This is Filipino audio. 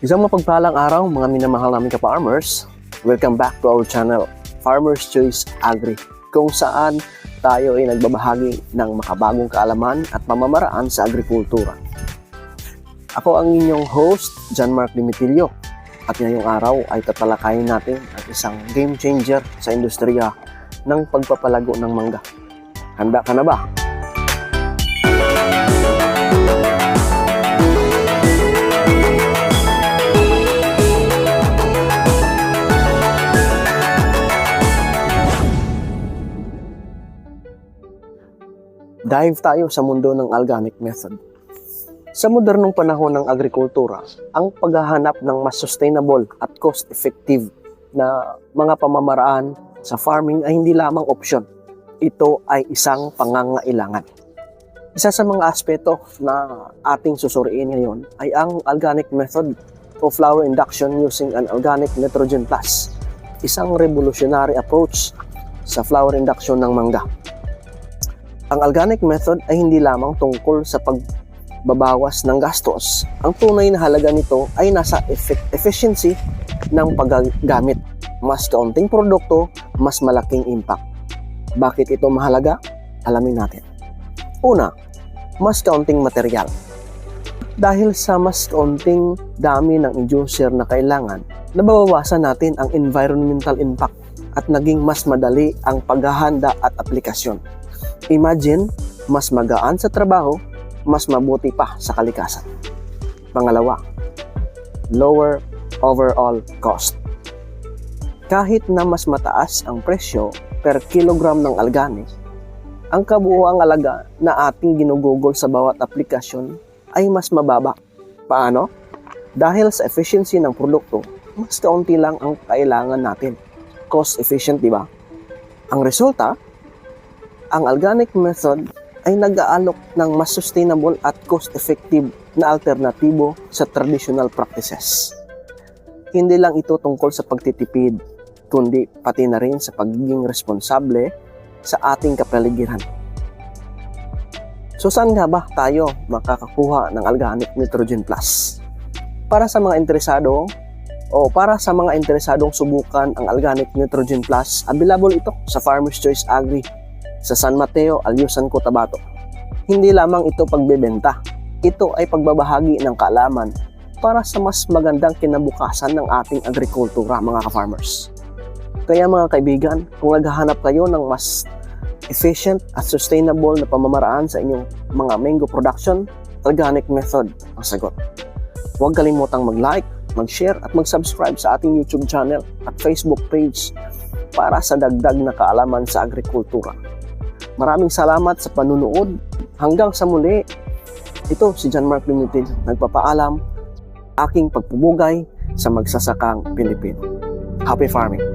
Isang mapagpalang araw mga minamahal namin ka-farmers. Welcome back to our channel, Farmer's Choice Agri, kung saan tayo ay nagbabahagi ng makabagong kaalaman at pamamaraan sa agrikultura. Ako ang inyong host, John Mark Dimitilio, at ngayong araw ay tatalakayin natin ang isang game changer sa industriya ng pagpapalago ng mangga. Handa ka na ba? Dive tayo sa mundo ng organic method. Sa modernong panahon ng agrikultura, ang paghahanap ng mas sustainable at cost-effective na mga pamamaraan sa farming ay hindi lamang opsyon. Ito ay isang pangangailangan. Isa sa mga aspeto na ating susuriin ngayon ay ang organic method o flower induction using an organic nitrogen plus, isang revolutionary approach sa flower induction ng mangga. Ang organic method ay hindi lamang tungkol sa pagbabawas ng gastos. Ang tunay na halaga nito ay nasa efficiency ng paggamit. Mas kaunting produkto, mas malaking impact. Bakit ito mahalaga? Alamin natin. Una, mas kaunting material. Dahil sa mas kaunting dami ng inducer na kailangan, nababawasan natin ang environmental impact at naging mas madali ang paghahanda at aplikasyon. Imagine, mas magaan sa trabaho, mas mabuti pa sa kalikasan. Pangalawa, lower overall cost. Kahit na mas mataas ang presyo per kilogram ng organic, ang kabuuang alaga na ating ginugugol sa bawat aplikasyon ay mas mababa. Paano? Dahil sa efficiency ng produkto, mas kaunti lang ang kailangan natin. Cost efficient, di ba? Ang resulta, ang organic method ay nag-aalok ng mas sustainable at cost-effective na alternatibo sa traditional practices. Hindi lang ito tungkol sa pagtitipid, kundi pati na rin sa pagiging responsable sa ating kapaligiran. So saan nga ba tayo makakakuha ng organic nitrogen plus? Para sa mga interesadong subukan ang organic nitrogen plus, available ito sa Farmer's Choice Agri sa San Mateo, Alyusan, Cotabato. Hindi lamang ito pagbebenta, ito ay pagbabahagi ng kaalaman para sa mas magandang kinabukasan ng ating agrikultura, mga ka-farmers. Kaya mga kaibigan, kung naghahanap kayo ng mas efficient at sustainable na pamamaraan sa inyong mga mango production, organic method ang sagot. Huwag kalimutang mag-like, mag-share at mag-subscribe sa ating YouTube channel at Facebook page para sa dagdag na kaalaman sa agrikultura. Maraming salamat sa panunood. Hanggang sa muli, ito si John Mark Limited, nagpapaalam, aking pagpupugay sa magsasakang Pilipino. Happy farming!